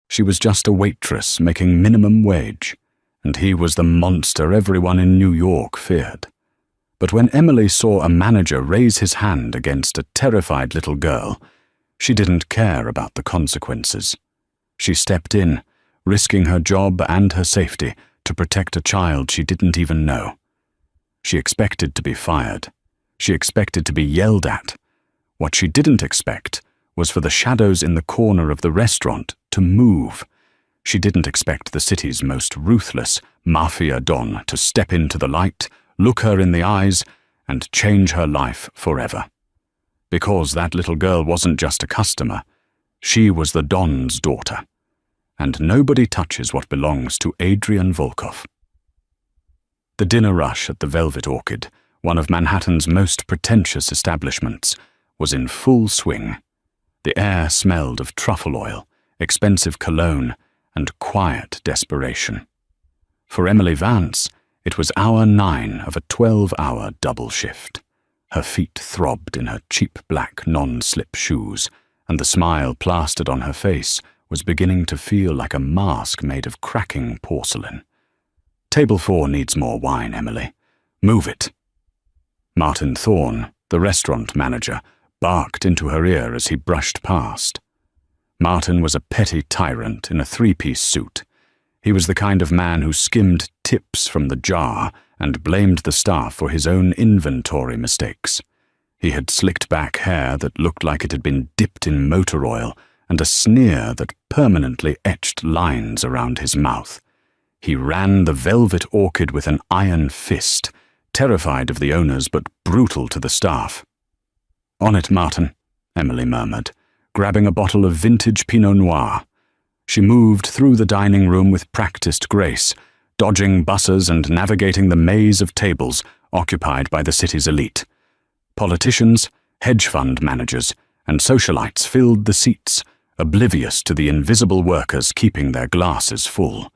She was just a waitress making minimum wage, and he was the monster everyone in New York feared. But when Emily saw a manager raise his hand against a terrified little girl, she didn't care about the consequences. She stepped in, risking her job and her safety to protect a child she didn't even know. She expected to be fired. She expected to be yelled at. What she didn't expect was for the shadows in the corner of the restaurant to move. She didn't expect the city's most ruthless Mafia don to step into the light, look her in the eyes, and change her life forever. Because that little girl wasn't just a customer, she was the Don's daughter. And nobody touches what belongs to Adrian Volkov. The dinner rush at the Velvet Orchid, one of Manhattan's most pretentious establishments, was in full swing. The air smelled of truffle oil, expensive cologne, and quiet desperation. For Emily Vance, it was hour 9 of a 12-hour double shift. Her feet throbbed in her cheap black non-slip shoes, and the smile plastered on her face was beginning to feel like a mask made of cracking porcelain. "Table 4 needs more wine, Emily. Move it." Martin Thorne, the restaurant manager, barked into her ear as he brushed past. Martin was a petty tyrant in a 3-piece suit. He was the kind of man who skimmed tips from the jar and blamed the staff for his own inventory mistakes. He had slicked back hair that looked like it had been dipped in motor oil and a sneer that permanently etched lines around his mouth. He ran the Velvet Orchid with an iron fist, terrified of the owners but brutal to the staff. "On it, Martin," Emily murmured, grabbing a bottle of vintage Pinot Noir. She moved through the dining room with practiced grace, dodging buses and navigating the maze of tables occupied by the city's elite. Politicians, hedge fund managers, and socialites filled the seats, oblivious to the invisible workers keeping their glasses full.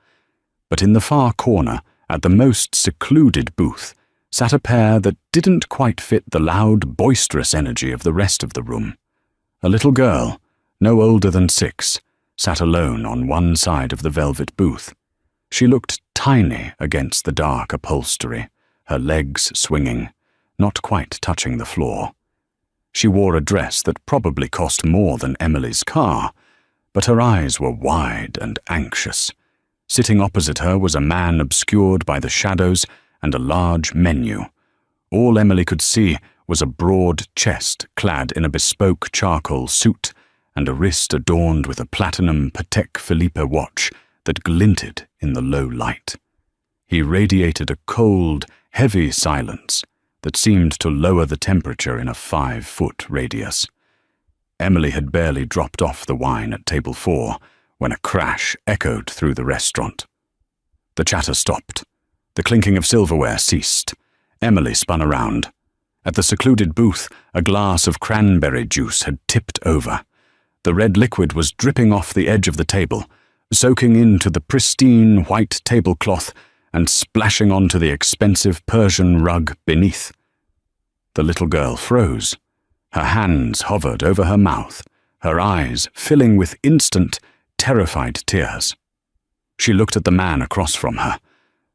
But in the far corner, at the most secluded booth, sat a pair that didn't quite fit the loud, boisterous energy of the rest of the room. A little girl, no older than 6, sat alone on one side of the velvet booth. She looked tiny against the dark upholstery, her legs swinging, not quite touching the floor. She wore a dress that probably cost more than Emily's car, but her eyes were wide and anxious. Sitting opposite her was a man obscured by the shadows and a large menu. All Emily could see was a broad chest clad in a bespoke charcoal suit and a wrist adorned with a platinum Patek Philippe watch that glinted in the low light. He radiated a cold, heavy silence that seemed to lower the temperature in a 5-foot radius. Emily had barely dropped off the wine at table 4 when a crash echoed through the restaurant. The chatter stopped. The clinking of silverware ceased. Emily spun around. At the secluded booth, a glass of cranberry juice had tipped over. The red liquid was dripping off the edge of the table, soaking into the pristine white tablecloth and splashing onto the expensive Persian rug beneath. The little girl froze. Her hands hovered over her mouth, her eyes filling with instant, terrified tears. She looked at the man across from her,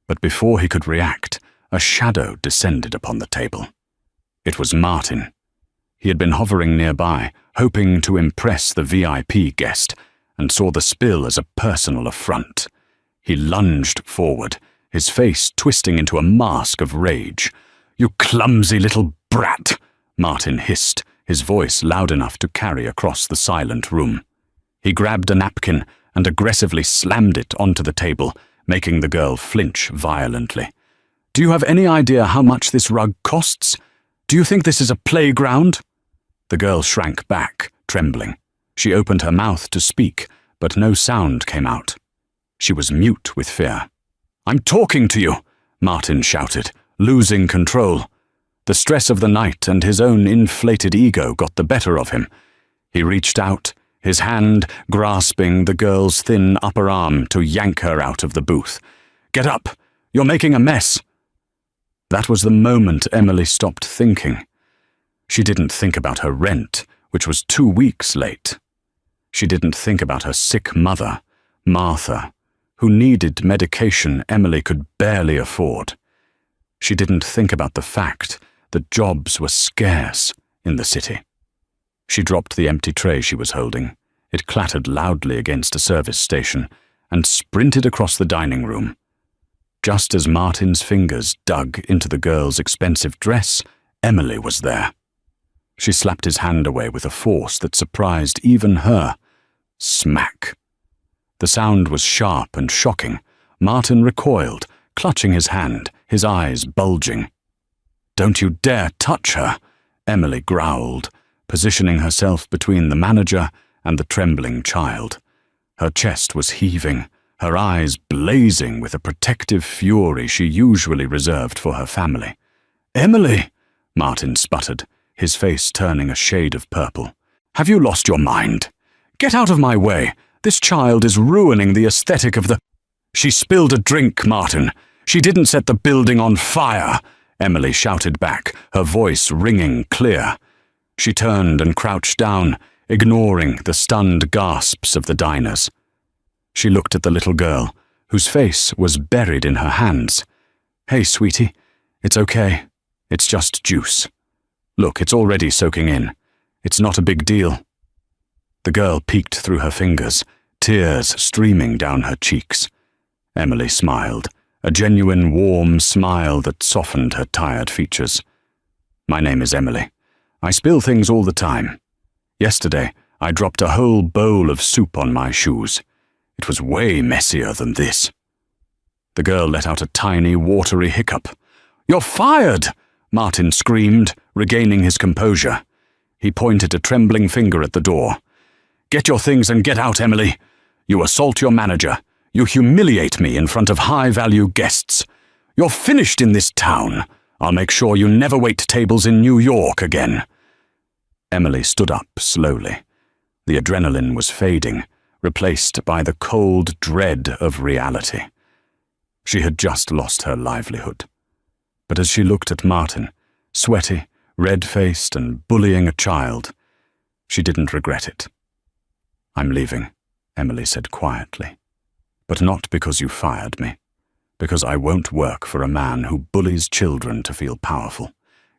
but before he could react, a shadow descended upon the table. It was Martin. He had been hovering nearby, hoping to impress the VIP guest, and saw the spill as a personal affront. He lunged forward, his face twisting into a mask of rage. "You clumsy little brat," Martin hissed, his voice loud enough to carry across the silent room. He grabbed a napkin and aggressively slammed it onto the table, making the girl flinch violently. "Do you have any idea how much this rug costs? Do you think this is a playground?" The girl shrank back, trembling. She opened her mouth to speak, but no sound came out. She was mute with fear. "I'm talking to you," Martin shouted, losing control. The stress of the night and his own inflated ego got the better of him. He reached out, his hand grasping the girl's thin upper arm to yank her out of the booth. "Get up! You're making a mess!" That was the moment Emily stopped thinking. She didn't think about her rent, which was 2 weeks late. She didn't think about her sick mother, Martha, who needed medication Emily could barely afford. She didn't think about the fact that jobs were scarce in the city. She dropped the empty tray she was holding. It clattered loudly against a service station and sprinted across the dining room. Just as Martin's fingers dug into the girl's expensive dress, Emily was there. She slapped his hand away with a force that surprised even her. Smack. The sound was sharp and shocking. Martin recoiled, clutching his hand, his eyes bulging. "Don't you dare touch her," Emily growled, positioning herself between the manager and the trembling child. Her chest was heaving, her eyes blazing with a protective fury she usually reserved for her family. "Emily," Martin sputtered, his face turning a shade of purple. "Have you lost your mind? Get out of my way. This child is ruining the aesthetic of the—" "She spilled a drink, Martin. She didn't set the building on fire," Emily shouted back, her voice ringing clear. She turned and crouched down, ignoring the stunned gasps of the diners. She looked at the little girl, whose face was buried in her hands. "Hey, sweetie, it's okay. It's just juice. Look, it's already soaking in. It's not a big deal." The girl peeked through her fingers, tears streaming down her cheeks. Emily smiled, a genuine warm smile that softened her tired features. "My name is Emily. I spill things all the time. Yesterday, I dropped a whole bowl of soup on my shoes. It was way messier than this." The girl let out a tiny, watery hiccup. "You're fired!" Martin screamed, regaining his composure. He pointed a trembling finger at the door. "Get your things and get out, Emily. You assault your manager. You humiliate me in front of high-value guests. You're finished in this town. I'll make sure you never wait tables in New York again." Emily stood up slowly. The adrenaline was fading, replaced by the cold dread of reality. She had just lost her livelihood. But as she looked at Martin, sweaty, red-faced and bullying a child, she didn't regret it. "I'm leaving," Emily said quietly. "But not because you fired me. Because I won't work for a man who bullies children to feel powerful."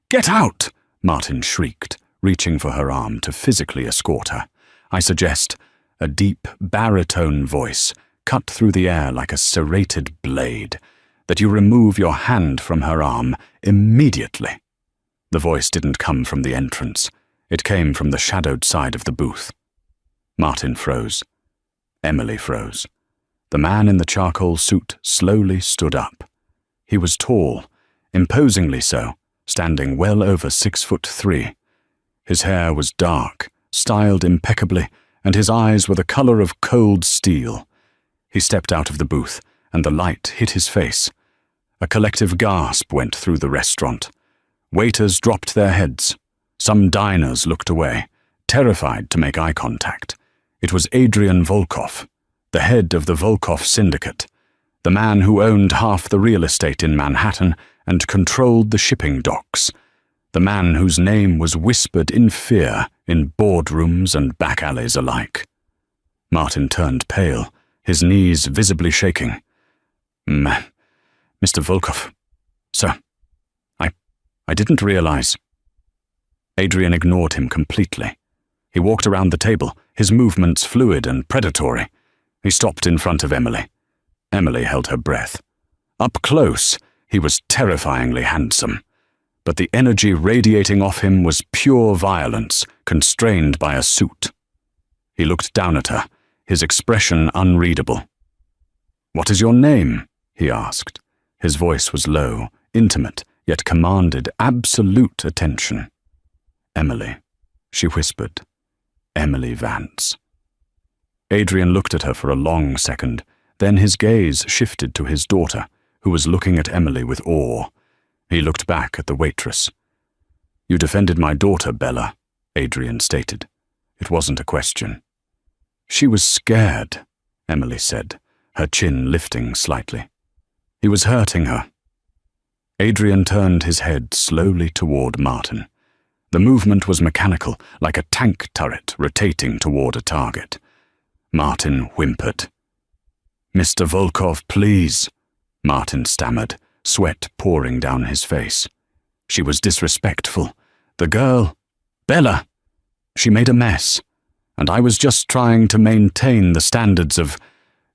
"Get out!" Martin shrieked, reaching for her arm to physically escort her. "I suggest," a deep, baritone voice cut through the air like a serrated blade, "that you remove your hand from her arm immediately." The voice didn't come from the entrance. It came from the shadowed side of the booth. Martin froze. Emily froze. The man in the charcoal suit slowly stood up. He was tall, imposingly so, standing well over 6'3". His hair was dark, styled impeccably, and his eyes were the color of cold steel. He stepped out of the booth, and the light hit his face. A collective gasp went through the restaurant. Waiters dropped their heads. Some diners looked away, terrified to make eye contact. It was Adrian Volkov, the head of the Volkov Syndicate, the man who owned half the real estate in Manhattan and controlled the shipping docks, the man whose name was whispered in fear in boardrooms and back alleys alike. Martin turned pale, his knees visibly shaking. "Mr. Volkov, sir, I didn't realize." Adrian ignored him completely. He walked around the table, his movements fluid and predatory. He stopped in front of Emily. Emily held her breath. Up close, he was terrifyingly handsome, but the energy radiating off him was pure violence, constrained by a suit. He looked down at her, his expression unreadable. "What is your name?" he asked. His voice was low, intimate, yet commanded absolute attention. "Emily," she whispered. "Emily Vance." Adrian looked at her for a long second, then his gaze shifted to his daughter, who was looking at Emily with awe. He looked back at the waitress. "You defended my daughter, Bella," Adrian stated. It wasn't a question. "She was scared," Emily said, her chin lifting slightly. "He was hurting her." Adrian turned his head slowly toward Martin. The movement was mechanical, like a tank turret rotating toward a target. Martin whimpered. "Mr. Volkov, please," Martin stammered, sweat pouring down his face. She was disrespectful. The girl, Bella, she made a mess, and I was just trying to maintain the standards of—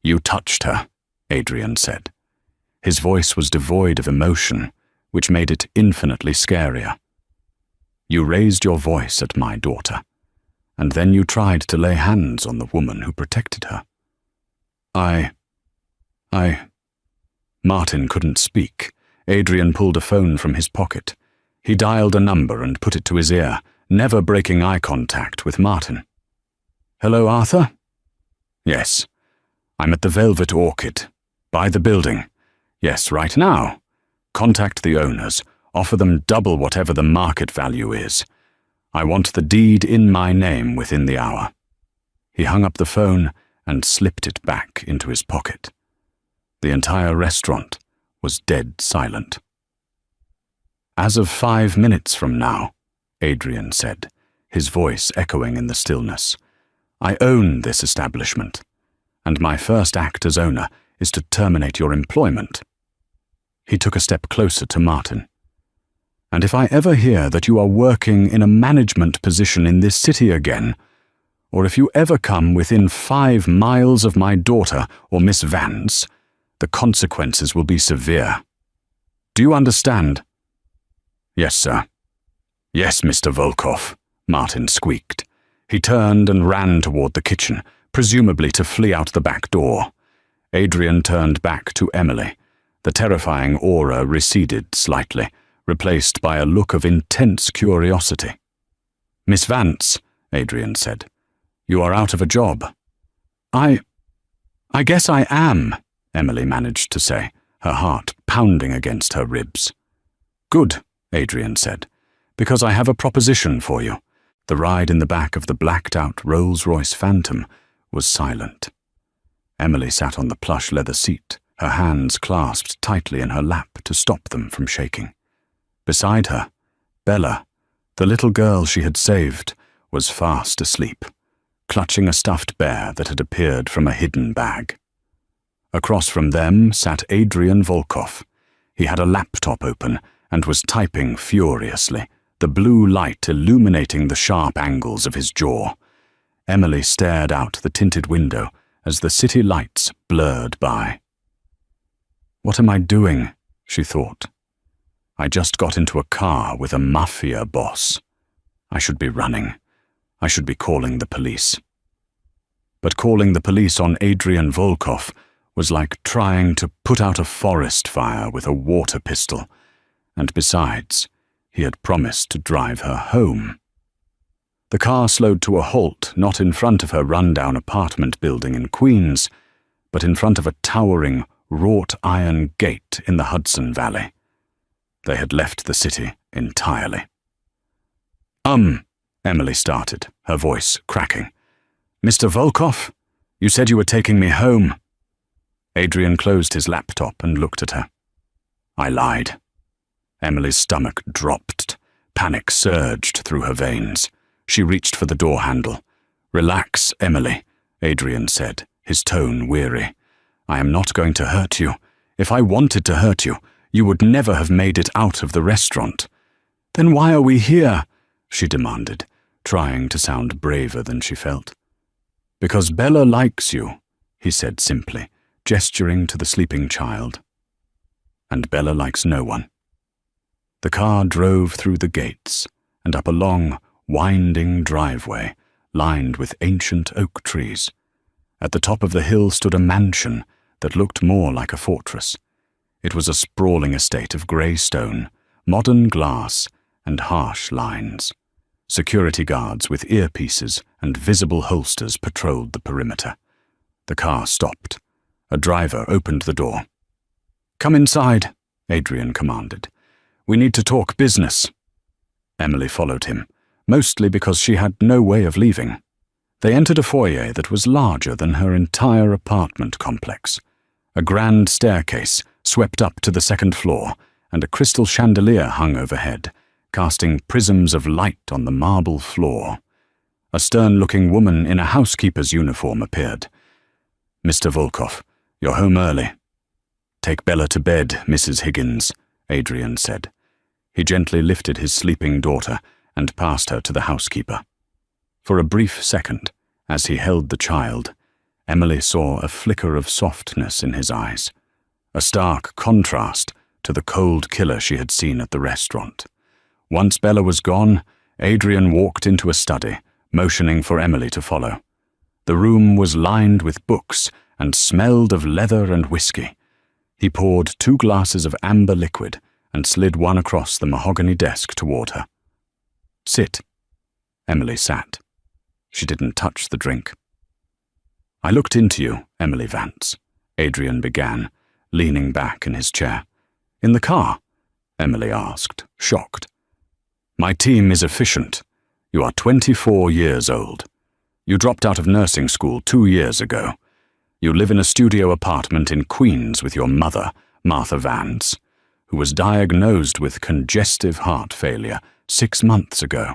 "You touched her," Adrian said. His voice was devoid of emotion, which made it infinitely scarier. "You raised your voice at my daughter, and then you tried to lay hands on the woman who protected her." Martin couldn't speak. Adrian pulled a phone from his pocket. He dialed a number and put it to his ear, never breaking eye contact with Martin. "Hello, Arthur?" "Yes. I'm at the Velvet Orchid. By the building. Yes, right now. Contact the owners. Offer them double whatever the market value is. I want the deed in my name within the hour." He hung up the phone and slipped it back into his pocket. The entire restaurant was dead silent. "As of 5 minutes from now," Adrian said, his voice echoing in the stillness, "I own this establishment, and my first act as owner is to terminate your employment." He took a step closer to Martin. "And if I ever hear that you are working in a management position in this city again, or if you ever come within 5 miles of my daughter or Miss Vance, the consequences will be severe. Do you understand?" "Yes, sir." "Yes, Mr. Volkov," Martin squeaked. He turned and ran toward the kitchen, presumably to flee out the back door. Adrian turned back to Emily. The terrifying aura receded slightly, replaced by a look of intense curiosity. "Miss Vance," Adrian said, "you are out of a job." I guess I am," Emily managed to say, her heart pounding against her ribs. "Good," Adrian said, "because I have a proposition for you." The ride in the back of the blacked-out Rolls-Royce Phantom was silent. Emily sat on the plush leather seat, her hands clasped tightly in her lap to stop them from shaking. Beside her, Bella, the little girl she had saved, was fast asleep, clutching a stuffed bear that had appeared from a hidden bag. Across from them sat Adrian Volkov. He had a laptop open and was typing furiously, the blue light illuminating the sharp angles of his jaw. Emily stared out the tinted window as the city lights blurred by. "What am I doing?" she thought. "I just got into a car with a Mafia boss. I should be running. I should be calling the police." But calling the police on Adrian Volkov was like trying to put out a forest fire with a water pistol, and besides, he had promised to drive her home. The car slowed to a halt, not in front of her rundown apartment building in Queens, but in front of a towering, wrought-iron gate in the Hudson Valley. They had left the city entirely. Emily started, her voice cracking. "Mr. Volkov, you said you were taking me home." Adrian closed his laptop and looked at her. "I lied." Emily's stomach dropped. Panic surged through her veins. She reached for the door handle. "Relax, Emily," Adrian said, his tone weary. "I am not going to hurt you. If I wanted to hurt you, you would never have made it out of the restaurant." "Then why are we here?" she demanded, trying to sound braver than she felt. "Because Bella likes you," he said simply, gesturing to the sleeping child. "And Bella likes no one." The car drove through the gates and up a long, winding driveway lined with ancient oak trees. At the top of the hill stood a mansion that looked more like a fortress. It was a sprawling estate of grey stone, modern glass, and harsh lines. Security guards with earpieces and visible holsters patrolled the perimeter. The car stopped. A driver opened the door. "Come inside," Adrian commanded. "We need to talk business." Emily followed him, mostly because she had no way of leaving. They entered a foyer that was larger than her entire apartment complex. A grand staircase swept up to the second floor, and a crystal chandelier hung overhead, casting prisms of light on the marble floor. A stern-looking woman in a housekeeper's uniform appeared. "Mr. Volkov, "You're home early." "Take Bella to bed, Mrs. Higgins," Adrian said. He gently lifted his sleeping daughter and passed her to the housekeeper. For a brief second, as he held the child, Emily saw a flicker of softness in his eyes, a stark contrast to the cold killer she had seen at the restaurant. Once Bella was gone, Adrian walked into a study, motioning for Emily to follow. The room was lined with books and smelled of leather and whiskey. He poured 2 glasses of amber liquid and slid one across the mahogany desk toward her. "Sit." Emily sat. She didn't touch the drink. "I looked into you, Emily Vance," Adrian began, leaning back in his chair. "In the car?" Emily asked, shocked. "My team is efficient. You are 24 years old. You dropped out of nursing school 2 years ago. You live in a studio apartment in Queens with your mother, Martha Vance, who was diagnosed with congestive heart failure 6 months ago.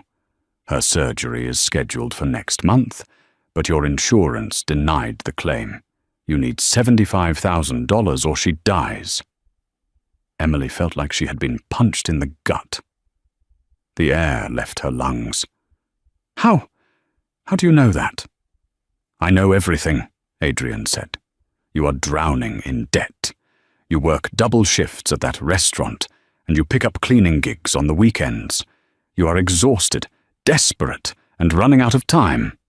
Her surgery is scheduled for next month, but your insurance denied the claim. You need $75,000 or she dies." Emily felt like she had been punched in the gut. The air left her lungs. How do you know that?" "I know everything," Adrian said. "You are drowning in debt. You work double shifts at that restaurant, and you pick up cleaning gigs on the weekends. You are exhausted, desperate, and running out of time."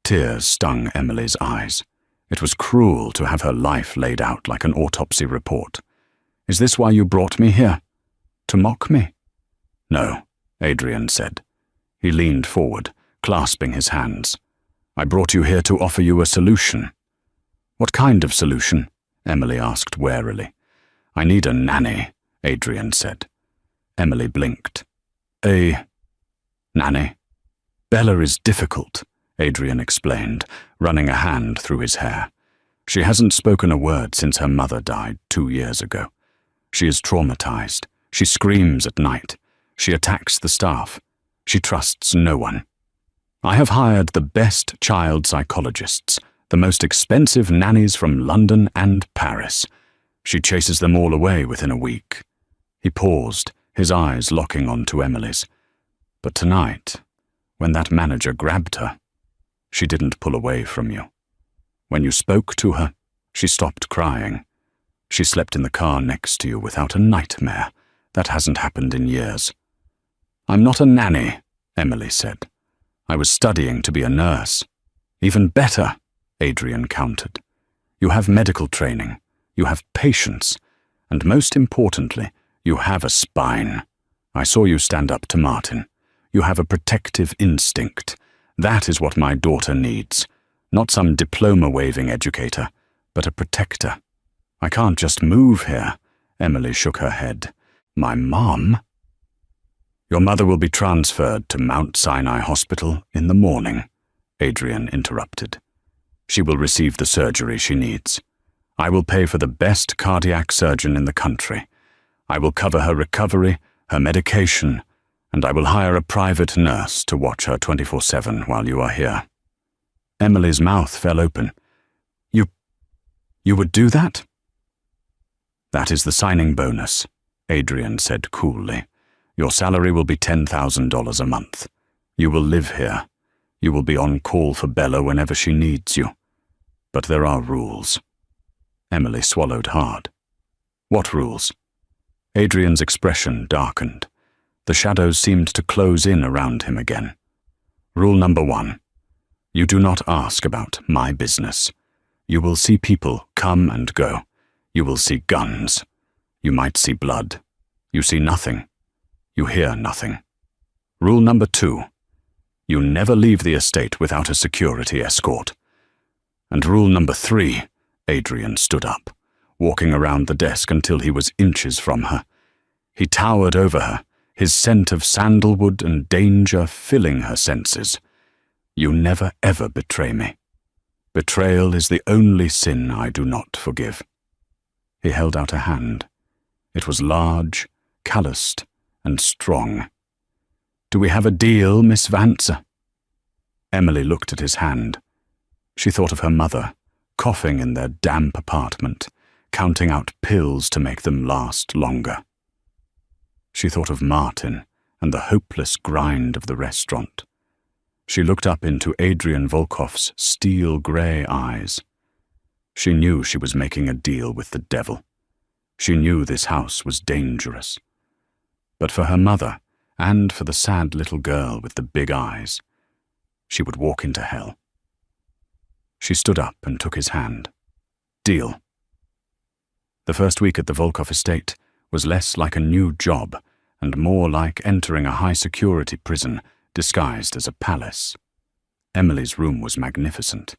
Tears stung Emily's eyes. It was cruel to have her life laid out like an autopsy report. "Is this why you brought me here? To mock me?" "No," Adrian said. He leaned forward, clasping his hands. "I brought you here to offer you a solution." "What kind of solution?" Emily asked warily. "I need a nanny," Adrian said. Emily blinked. "A nanny?" "Bella is difficult," Adrian explained, running a hand through his hair. "She hasn't spoken a word since her mother died 2 years ago. She is traumatized. She screams at night. She attacks the staff. She trusts no one. I have hired the best child psychologists, the most expensive nannies from London and Paris. She chases them all away within a week." He paused, his eyes locking onto Emily's. "But tonight, when that manager grabbed her, she didn't pull away from you. When you spoke to her, she stopped crying. She slept in the car next to you without a nightmare. That hasn't happened in years." "I'm not a nanny," Emily said. "I was studying to be a nurse." "Even better," Adrian countered. "You have medical training, you have patience, and most importantly, you have a spine. I saw you stand up to Martin. You have a protective instinct. That is what my daughter needs. Not some diploma-waving educator, but a protector." "I can't just move here," Emily shook her head. "My mom?" "Your mother will be transferred to Mount Sinai Hospital in the morning," Adrian interrupted. "She will receive the surgery she needs. I will pay for the best cardiac surgeon in the country. I will cover her recovery, her medication, and I will hire a private nurse to watch her 24/7 while you are here." Emily's mouth fell open. You would do that?" "That is the signing bonus," Adrian said coolly. "Your salary will be $10,000 a month. You will live here. You will be on call for Bella whenever she needs you. But there are rules." Emily swallowed hard. "What rules?" Adrian's expression darkened. The shadows seemed to close in around him again. "Rule number 1. You do not ask about my business. You will see people come and go. You will see guns. You might see blood. You see nothing. You hear nothing. Rule number 2. You never leave the estate without a security escort. And rule number 3, Adrian stood up, walking around the desk until he was inches from her. He towered over her, his scent of sandalwood and danger filling her senses. "You never ever betray me. Betrayal is the only sin I do not forgive." He held out a hand. It was large, calloused, and strong. "Do we have a deal, Miss Vance?" Emily looked at his hand. She thought of her mother, coughing in their damp apartment, counting out pills to make them last longer. She thought of Martin and the hopeless grind of the restaurant. She looked up into Adrian Volkov's steel-grey eyes. She knew she was making a deal with the devil. She knew this house was dangerous. But for her mother, and for the sad little girl with the big eyes, she would walk into hell. She stood up and took his hand. Deal. The first week at the Volkov estate was less like a new job and more like entering a high-security prison disguised as a palace. Emily's room was magnificent.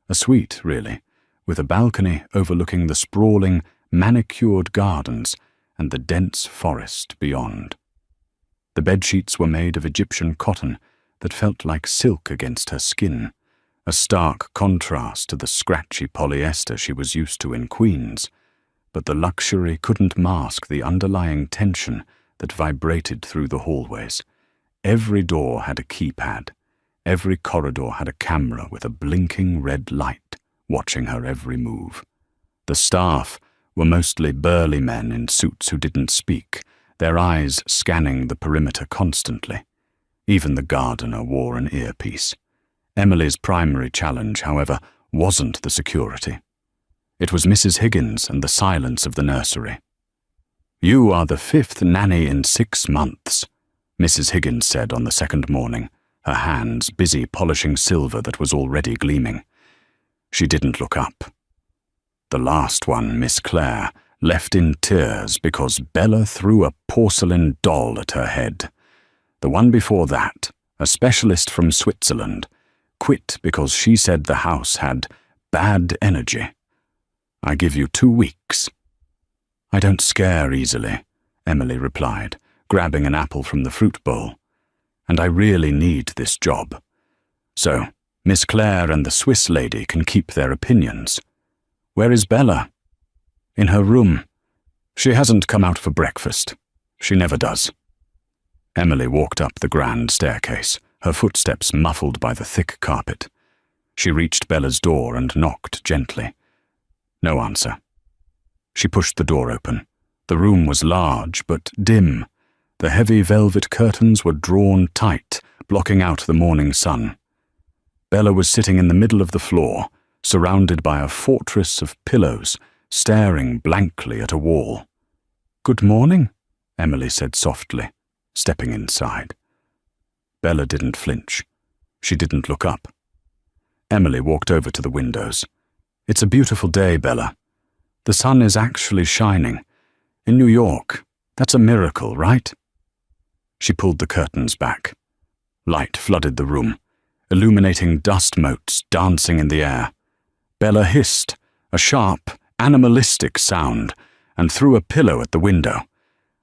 A suite, really, with a balcony overlooking the sprawling, manicured gardens and the dense forest beyond. The bedsheets were made of Egyptian cotton that felt like silk against her skin, a stark contrast to the scratchy polyester she was used to in Queens, but the luxury couldn't mask the underlying tension that vibrated through the hallways. Every door had a keypad. Every corridor had a camera with a blinking red light watching her every move. The staff were mostly burly men in suits who didn't speak, their eyes scanning the perimeter constantly. Even the gardener wore an earpiece. Emily's primary challenge, however, wasn't the security. It was Mrs. Higgins and the silence of the nursery. "You are the 5th nanny in 6 months," Mrs. Higgins said on the second morning, her hands busy polishing silver that was already gleaming. She didn't look up. The last one, Miss Clare, left in tears because Bella threw a porcelain doll at her head. The one before that, a specialist from Switzerland, quit because she said the house had bad energy. I give you 2 weeks. I don't scare easily, Emily replied, grabbing an apple from the fruit bowl. And I really need this job. So, Miss Clare and the Swiss lady can keep their opinions. Where is Bella? In her room. She hasn't come out for breakfast. She never does. Emily walked up the grand staircase, her footsteps muffled by the thick carpet. She reached Bella's door and knocked gently. No answer. She pushed the door open. The room was large but dim. The heavy velvet curtains were drawn tight, blocking out the morning sun. Bella was sitting in the middle of the floor, surrounded by a fortress of pillows, staring blankly at a wall. "Good morning," Emily said softly, stepping inside. Bella didn't flinch. She didn't look up. Emily walked over to the windows. "It's a beautiful day, Bella. The sun is actually shining. In New York, that's a miracle, right?" She pulled the curtains back. Light flooded the room, illuminating dust motes dancing in the air. Bella hissed, a sharp, animalistic sound, and threw a pillow at the window.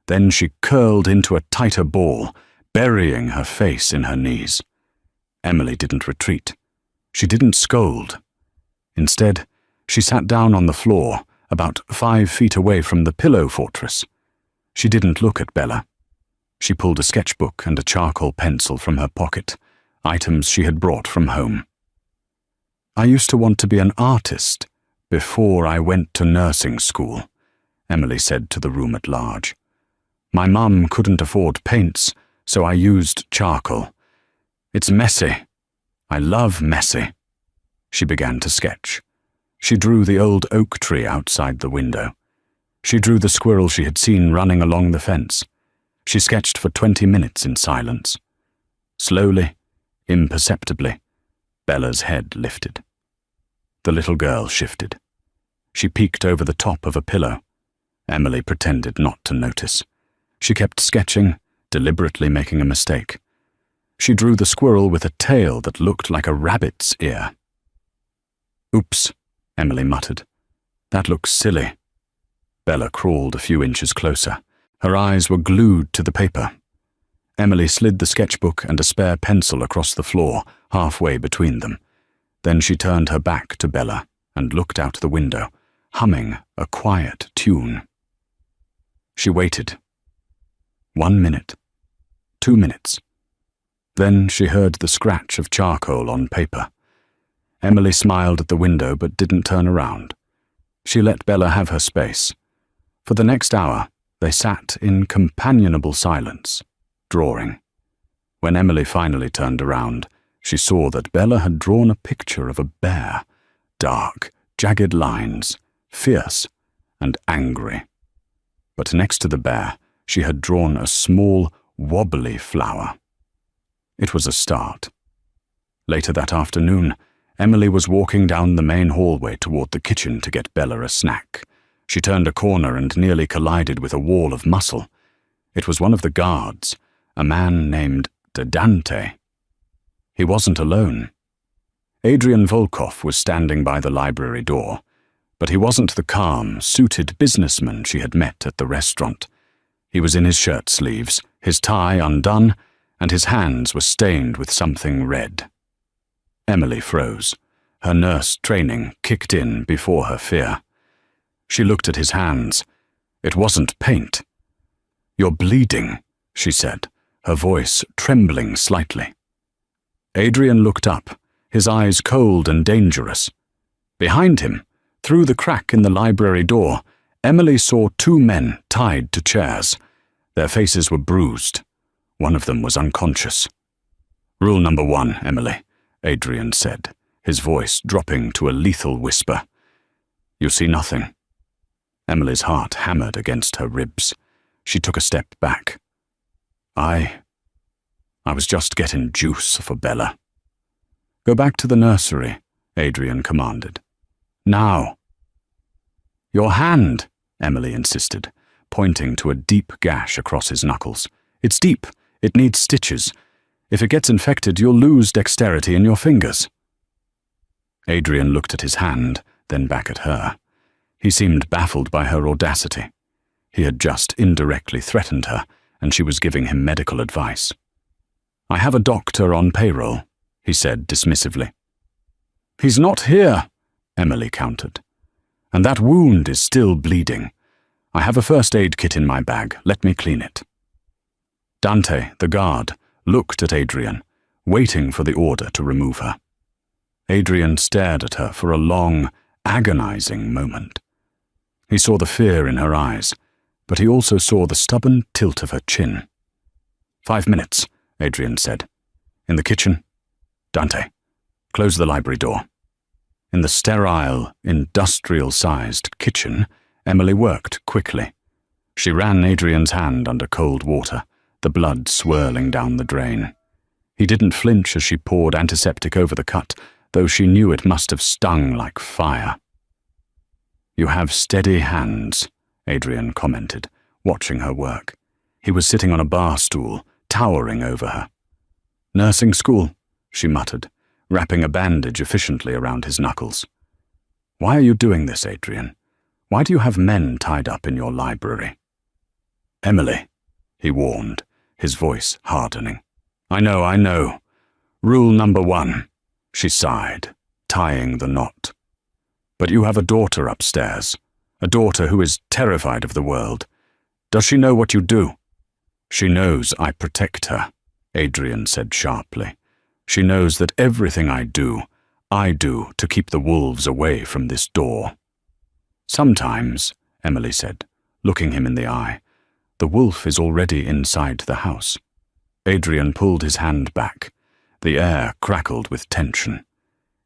Then she curled into a tighter ball, burying her face in her knees. Emily didn't retreat. She didn't scold. Instead, she sat down on the floor, about 5 feet away from the pillow fortress. She didn't look at Bella. She pulled a sketchbook and a charcoal pencil from her pocket, items she had brought from home. "I used to want to be an artist before I went to nursing school," Emily said to the room at large. "My mum couldn't afford paints, so I used charcoal. It's messy. I love messy." She began to sketch. She drew the old oak tree outside the window. She drew the squirrel she had seen running along the fence. She sketched for 20 minutes in silence. Slowly, imperceptibly, Bella's head lifted. The little girl shifted. She peeked over the top of a pillow. Emily pretended not to notice. She kept sketching, deliberately making a mistake. She drew the squirrel with a tail that looked like a rabbit's ear. "Oops," Emily muttered. "That looks silly." Bella crawled a few inches closer. Her eyes were glued to the paper. Emily slid the sketchbook and a spare pencil across the floor, halfway between them. Then she turned her back to Bella and looked out the window, humming a quiet tune. She waited. 1 minute. 2 minutes. Then she heard the scratch of charcoal on paper. Emily smiled at the window but didn't turn around. She let Bella have her space. For the next hour, they sat in companionable silence, drawing. When Emily finally turned around, she saw that Bella had drawn a picture of a bear, dark, jagged lines, fierce and angry. But next to the bear, she had drawn a small, wobbly flower. It was a start. Later that afternoon, Emily was walking down the main hallway toward the kitchen to get Bella a snack. She turned a corner and nearly collided with a wall of muscle. It was one of the guards, a man named Dante. He wasn't alone. Adrian Volkov was standing by the library door, but he wasn't the calm, suited businessman she had met at the restaurant. He was in his shirt sleeves, his tie undone, and his hands were stained with something red. Emily froze. Her nurse training kicked in before her fear. She looked at his hands. It wasn't paint. "You're bleeding," she said, her voice trembling slightly. Adrian looked up, his eyes cold and dangerous. Behind him, through the crack in the library door, Emily saw two men tied to chairs. Their faces were bruised. One of them was unconscious. "Rule number 1, Emily," Adrian said, his voice dropping to a lethal whisper. "You see nothing." Emily's heart hammered against her ribs. She took a step back. I was just getting juice for Bella." "Go back to the nursery," Adrian commanded. "Now." "Your hand," Emily insisted, pointing to a deep gash across his knuckles. "It's deep. It needs stitches. If it gets infected, you'll lose dexterity in your fingers." Adrian looked at his hand, then back at her. He seemed baffled by her audacity. He had just indirectly threatened her, and she was giving him medical advice. "I have a doctor on payroll," he said dismissively. "He's not here," Emily countered. "And that wound is still bleeding. I have a first aid kit in my bag. Let me clean it." Dante, the guard, looked at Adrian, waiting for the order to remove her. Adrian stared at her for a long, agonizing moment. He saw the fear in her eyes, but he also saw the stubborn tilt of her chin. 5 minutes, Adrian said. "In the kitchen. Dante, close the library door." In the sterile, industrial-sized kitchen, Emily worked quickly. She ran Adrian's hand under cold water, the blood swirling down the drain. He didn't flinch as she poured antiseptic over the cut, though she knew it must have stung like fire. "You have steady hands," Adrian commented, watching her work. He was sitting on a bar stool, towering over her. "Nursing school," she muttered, wrapping a bandage efficiently around his knuckles. "Why are you doing this, Adrian? Why do you have men tied up in your library?" "Emily," he warned, his voice hardening. I know. Rule number 1, she sighed, tying the knot. "But you have a daughter upstairs, a daughter who is terrified of the world. Does she know what you do?" "She knows I protect her," Adrian said sharply. "She knows that everything I do to keep the wolves away from this door." "Sometimes," Emily said, looking him in the eye, "the wolf is already inside the house." Adrian pulled his hand back. The air crackled with tension.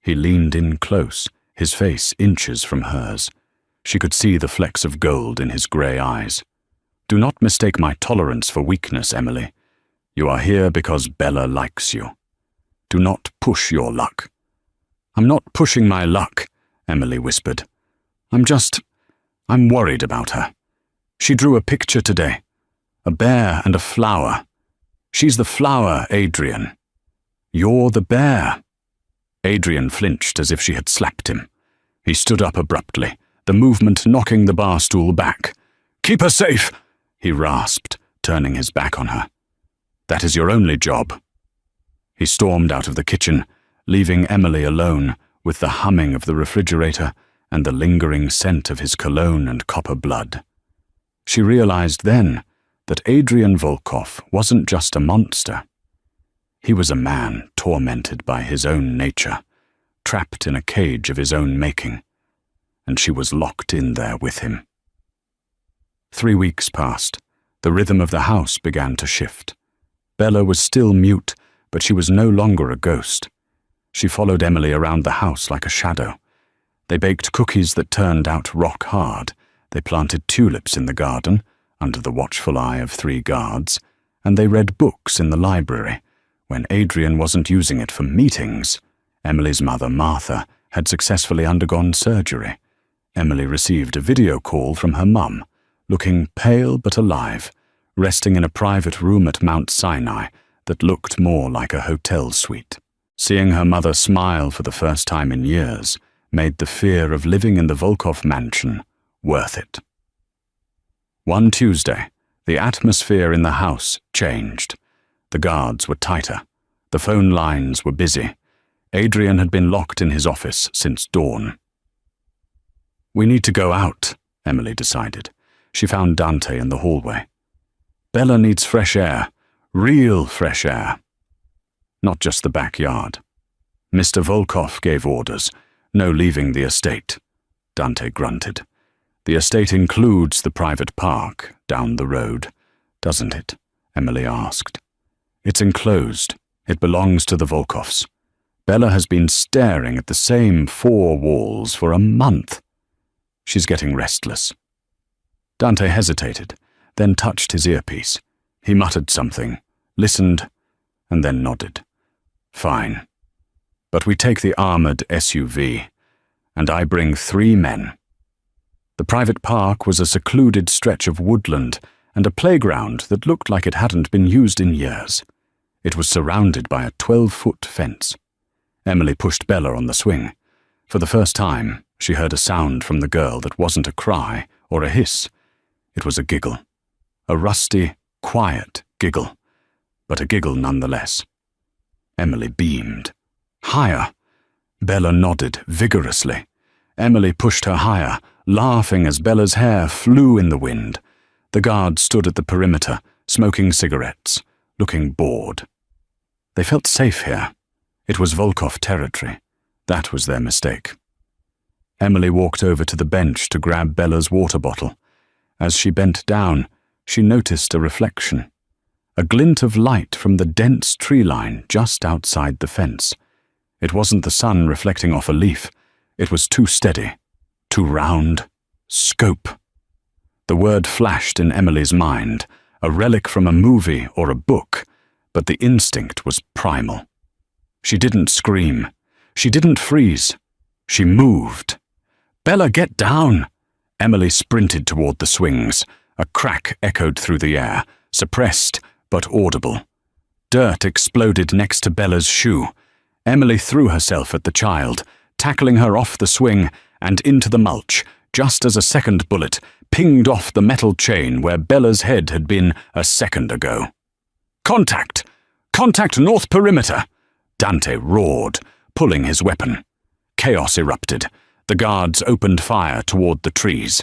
He leaned in close, his face inches from hers. She could see the flecks of gold in his grey eyes. "Do not mistake my tolerance for weakness, Emily. You are here because Bella likes you. Do not push your luck." "I'm not pushing my luck," Emily whispered. I'm worried about her. She drew a picture today. A bear and a flower. She's the flower, Adrian. You're the bear." Adrian flinched as if she had slapped him. He stood up abruptly, the movement knocking the bar stool back. "Keep her safe," he rasped, turning his back on her. "That is your only job." He stormed out of the kitchen, leaving Emily alone with the humming of the refrigerator and the lingering scent of his cologne and copper blood. She realized then that Adrian Volkov wasn't just a monster. He was a man tormented by his own nature, trapped in a cage of his own making, and she was locked in there with him. 3 weeks passed. The rhythm of the house began to shift. Bella was still mute, but she was no longer a ghost. She followed Emily around the house like a shadow. They baked cookies that turned out rock hard. They planted tulips in the garden, under the watchful eye of 3 guards, and they read books in the library. When Adrian wasn't using it for meetings, Emily's mother, Martha, had successfully undergone surgery. Emily received a video call from her mum, looking pale but alive, resting in a private room at Mount Sinai that looked more like a hotel suite. Seeing her mother smile for the first time in years made the fear of living in the Volkov mansion worth it. One Tuesday, the atmosphere in the house changed. The guards were tighter. The phone lines were busy. Adrian had been locked in his office since dawn. "We need to go out," Emily decided. She found Dante in the hallway. "Bella needs fresh air, real fresh air. Not just the backyard." "Mr. Volkov gave orders. No leaving the estate," Dante grunted. "The estate includes the private park down the road, doesn't it?" Emily asked. "It's enclosed. It belongs to the Volkovs. Bella has been staring at the same 4 walls for a month. She's getting restless." Dante hesitated, then touched his earpiece. He muttered something, listened, and then nodded. "Fine. But we take the armored SUV, and I bring 3 men." The private park was a secluded stretch of woodland and a playground that looked like it hadn't been used in years. It was surrounded by a 12-foot fence. Emily pushed Bella on the swing. For the first time, she heard a sound from the girl that wasn't a cry or a hiss. It was a giggle. A rusty, quiet giggle, but a giggle nonetheless. Emily beamed. "Higher!" Bella nodded vigorously. Emily pushed her higher, laughing as Bella's hair flew in the wind. The guards stood at the perimeter, smoking cigarettes, looking bored. They felt safe here. It was Volkov territory. That was their mistake. Emily walked over to the bench to grab Bella's water bottle. As she bent down, she noticed a reflection. A glint of light from the dense tree line just outside the fence. It wasn't the sun reflecting off a leaf. It was too steady, too round. Scope. The word flashed in Emily's mind, a relic from a movie or a book, but the instinct was primal. She didn't scream. She didn't freeze. She moved. "Bella, get down!" Emily sprinted toward the swings. A crack echoed through the air, suppressed but audible. Dirt exploded next to Bella's shoe. Emily threw herself at the child, tackling her off the swing and into the mulch, just as a second bullet pinged off the metal chain where Bella's head had been a second ago. "Contact! Contact north perimeter!" Dante roared, pulling his weapon. Chaos erupted. The guards opened fire toward the trees.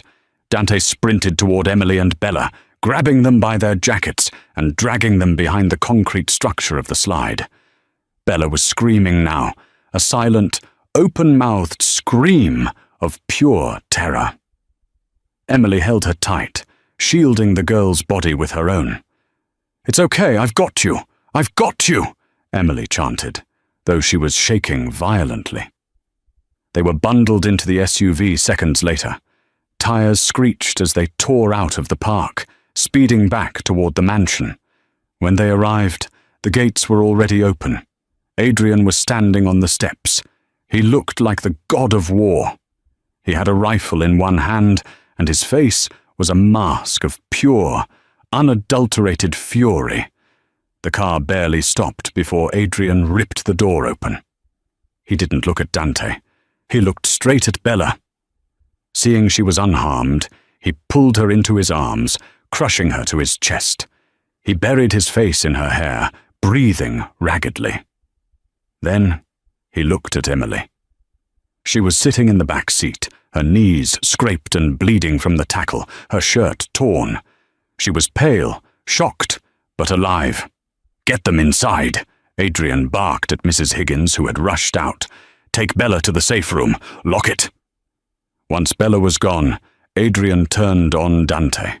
Dante sprinted toward Emily and Bella, grabbing them by their jackets and dragging them behind the concrete structure of the slide. Bella was screaming now, a silent, open-mouthed scream of pure terror. Emily held her tight, shielding the girl's body with her own. "It's okay, I've got you! I've got you!" Emily chanted, though she was shaking violently. They were bundled into the SUV seconds later. Tires screeched as they tore out of the park, speeding back toward the mansion. When they arrived, the gates were already open. Adrian was standing on the steps. He looked like the god of war. He had a rifle in one hand, and his face was a mask of pure, unadulterated fury. The car barely stopped before Adrian ripped the door open. He didn't look at Dante. He looked straight at Bella. Seeing she was unharmed, he pulled her into his arms, crushing her to his chest. He buried his face in her hair, breathing raggedly. Then he looked at Emily. She was sitting in the back seat, her knees scraped and bleeding from the tackle, her shirt torn. She was pale, shocked, but alive. "Get them inside," Adrian barked at Mrs. Higgins, who had rushed out. Take Bella to the safe room. Lock it." Once Bella was gone, Adrian turned on Dante.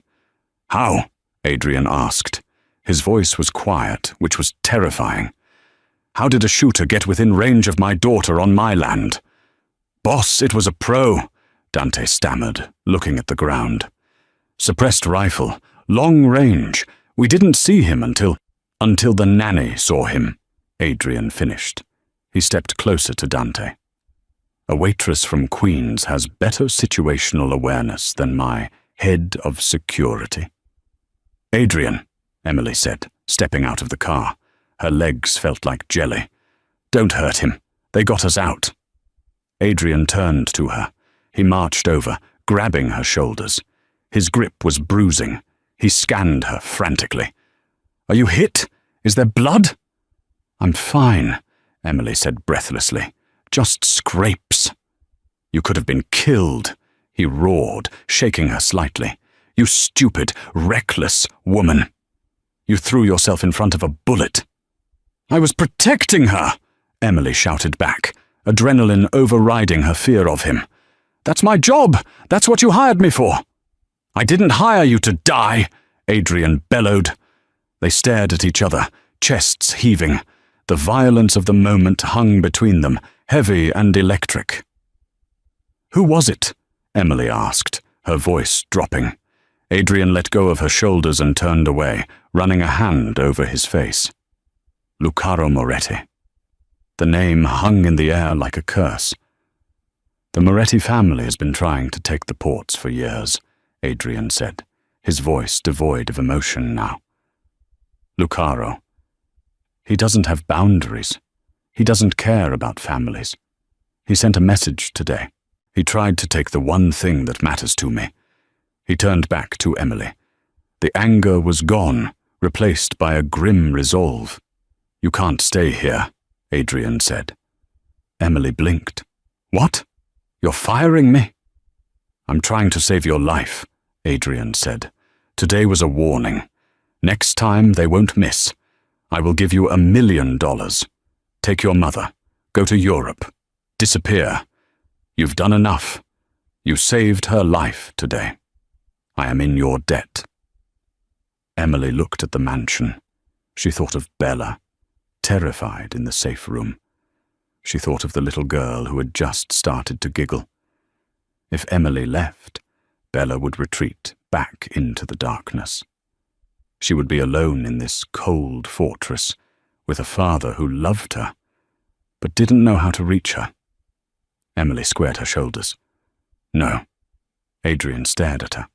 "How?" Adrian asked. His voice was quiet, which was terrifying. "How did a shooter get within range of my daughter on my land?" "Boss, it was a pro," Dante stammered, looking at the ground. "Suppressed rifle, long range. We didn't see him until the nanny saw him," Adrian finished. He stepped closer to Dante. "A waitress from Queens has better situational awareness than my head of security." "Adrian," Emily said, stepping out of the car. Her legs felt like jelly. "Don't hurt him. They got us out." Adrian turned to her. He marched over, grabbing her shoulders. His grip was bruising. He scanned her frantically. "Are you hit? Is there blood?" "I'm fine," Emily said breathlessly. "Just scrapes." "You could have been killed," he roared, shaking her slightly. "You stupid, reckless woman. You threw yourself in front of a bullet." "I was protecting her," Emily shouted back, adrenaline overriding her fear of him. "That's my job. That's what you hired me for." "I didn't hire you to die," Adrian bellowed. They stared at each other, chests heaving. The violence of the moment hung between them, heavy and electric. "Who was it?" Emily asked, her voice dropping. Adrian let go of her shoulders and turned away, running a hand over his face. "Lucaro Moretti." The name hung in the air like a curse. "The Moretti family has been trying to take the ports for years," Adrian said, his voice devoid of emotion now. "Lucaro. He doesn't have boundaries. He doesn't care about families. He sent a message today. He tried to take the one thing that matters to me." He turned back to Emily. The anger was gone, replaced by a grim resolve. "You can't stay here," Adrian said. Emily blinked. "What? You're firing me?" "I'm trying to save your life," Adrian said. "Today was a warning. Next time they won't miss. I will give you $1 million. Take your mother. Go to Europe. Disappear. You've done enough. You saved her life today. I am in your debt." Emily looked at the mansion. She thought of Bella, terrified in the safe room. She thought of the little girl who had just started to giggle. If Emily left, Bella would retreat back into the darkness. She would be alone in this cold fortress, with a father who loved her, but didn't know how to reach her. Emily squared her shoulders. "No." Adrian stared at her.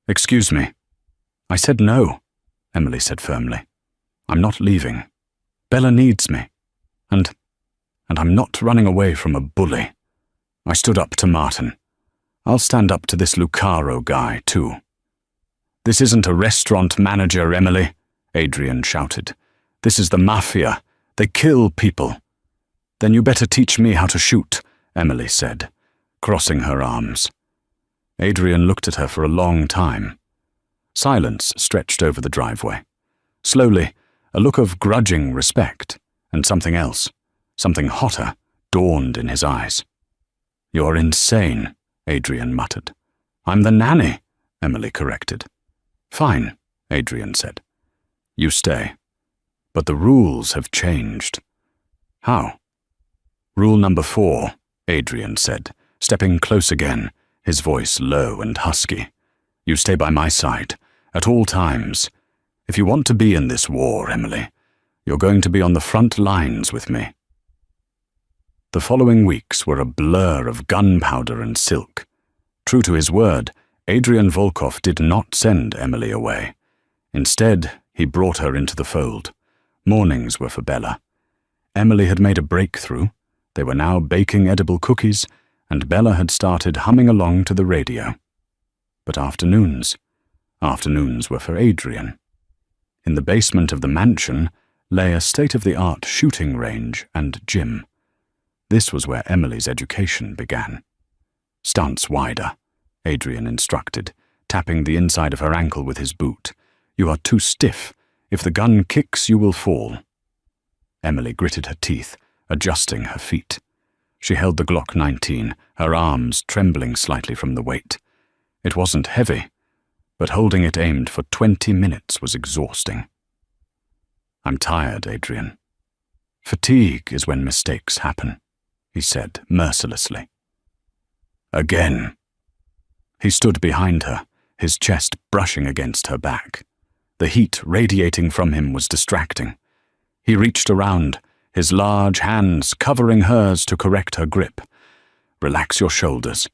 "Excuse me." "I said no," Emily said firmly. "I'm not leaving. Bella needs me. And I'm not running away from a bully." I stood up to Martin. "I'll stand up to this Lucaro guy, too." "This isn't a restaurant manager, Emily," Adrian shouted. "This is the Mafia. They kill people." "Then you better teach me how to shoot," Emily said, crossing her arms. Adrian looked at her for a long time. Silence stretched over the driveway. Slowly, a look of grudging respect, and something else, something hotter, dawned in his eyes. "You're insane," Adrian muttered. "I'm the nanny," Emily corrected. "Fine," Adrian said. "You stay. But the rules have changed." "How?" "Rule number 4, Adrian said, stepping close again, his voice low and husky. "You stay by my side, at all times. If you want to be in this war, Emily, you're going to be on the front lines with me." The following weeks were a blur of gunpowder and silk. True to his word, Adrian Volkov did not send Emily away. Instead, he brought her into the fold. Mornings were for Bella. Emily had made a breakthrough. They were now baking edible cookies, and Bella had started humming along to the radio. But afternoons were for Adrian. In the basement of the mansion lay a state-of-the-art shooting range and gym. This was where Emily's education began. "Stance wider," Adrian instructed, tapping the inside of her ankle with his boot. "You are too stiff. If the gun kicks, you will fall." Emily gritted her teeth, adjusting her feet. She held the Glock 19, her arms trembling slightly from the weight. It wasn't heavy, but holding it aimed for 20 minutes was exhausting. "I'm tired, Adrian." "Fatigue is when mistakes happen," he said mercilessly. "Again." He stood behind her, his chest brushing against her back. The heat radiating from him was distracting. He reached around, his large hands covering hers to correct her grip. "Relax your shoulders,"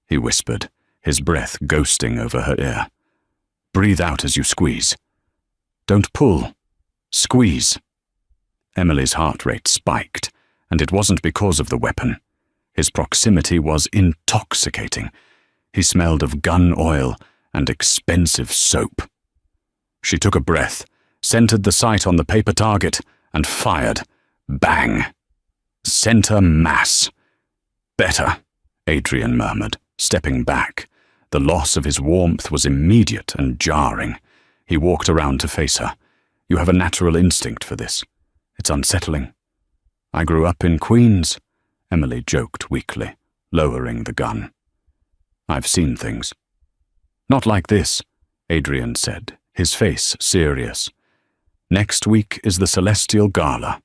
he whispered, his breath ghosting over her ear. "Breathe out as you squeeze. Don't pull. Squeeze." Emily's heart rate spiked, and it wasn't because of the weapon. His proximity was intoxicating. He smelled of gun oil and expensive soap. She took a breath, centered the sight on the paper target, and fired. Bang! Center mass. "Better," Adrian murmured, stepping back. The loss of his warmth was immediate and jarring. He walked around to face her. "You have a natural instinct for this. It's unsettling." "I grew up in Queens," Emily joked weakly, lowering the gun. "I've seen things." "Not like this," Adrian said, his face serious. "Next week is the Celestial Gala.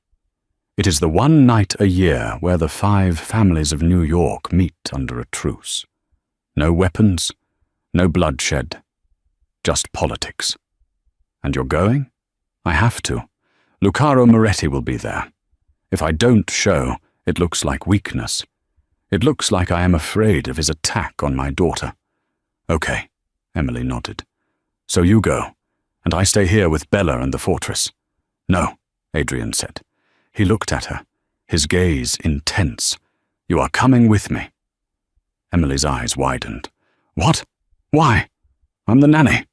It is the one night a year where the 5 families of New York meet under a truce. No weapons, no bloodshed, just politics. And you're going? I have to. Lucaro Moretti will be there. If I don't show, it looks like weakness. It looks like I am afraid of his attack on my daughter." "Okay," Emily nodded. "So you go, and I stay here with Bella and the fortress." "No," Adrian said. He looked at her, his gaze intense. "You are coming with me." Emily's eyes widened. "What? Why? I'm the nanny."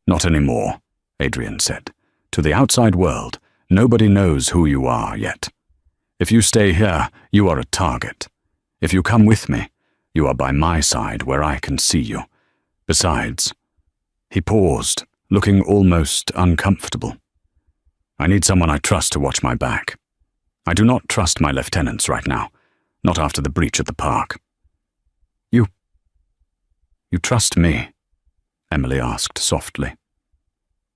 "Not anymore," Adrian said. "To the outside world, nobody knows who you are yet. If you stay here, you are a target. If you come with me, you are by my side where I can see you. Besides," he paused, looking almost uncomfortable. "I need someone I trust to watch my back. I do not trust my lieutenants right now, not after the breach at the park." You trust me?" Emily asked softly.